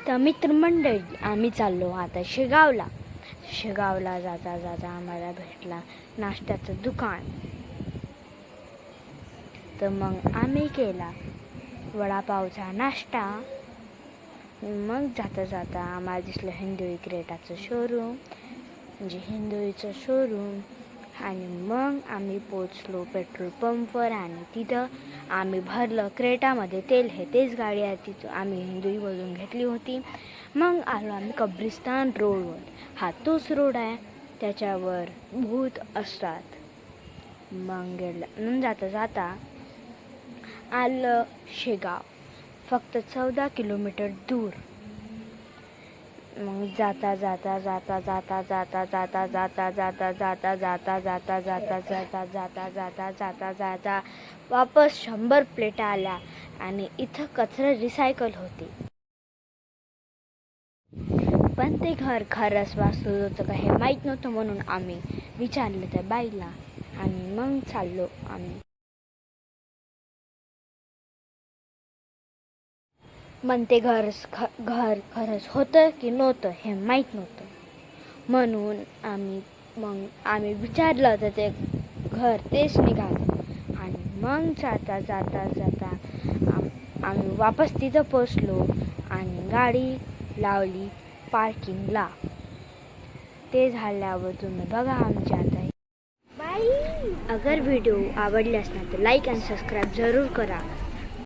तर मित्रमंडळी आम्ही चाललो आता शेगावला जाता जाता आम्हाला भेटला नाश्त्याचं दुकान. तर मग आम्ही केला वडापावचा नाश्ता. मग जाता जाता आम्हाला दिसलं हिंदुई क्रेटाचं शोरूम, म्हणजे हिंदुईचं शोरूम. आणि मग आम्ही पोचलो पेट्रोल पंपवर आणि तिथं आम्ही भरलं क्रेटामध्ये तेल. तेच गाडी आहे तिथं आम्ही हिंदुईमधून घेतली होती. मग आलो आम्ही कब्रिस्तान रोडवर. हा तोच रोड आहे, त्याच्यावर भूत असतात. मग जाता जाता आलं शेगाव, फक्त 14 किलोमीटर दूर. मग जाता जाता जाता जाता जाता जाता जाता जाता जाता जाता जाता जाता जाता जाता जाता जाता जाता वापस 100 प्लेटा आल्या आणि इथं कचरा रिसायकल होते. पण ते घर खरंच वास्तू होतं का हे माहीत नव्हतं, म्हणून आम्ही विचारलं त्या बाईला आणि मग चाललो आम्ही. पण ते घर खरंच होतं की नव्हतं हे माहीत नव्हतं, म्हणून आम्ही विचारलं तर ते घर तेच निघालं. आणि मग जाता जाता जाता आम्ही वापस तिथं पोचलो आणि गाडी लावली पार्किंगला. ते झाल्यावर तुम्ही बघा आमच्या आता. अगर व्हिडिओ आवडल्यास ना तर लाईक आणि सबस्क्राईब जरूर करा.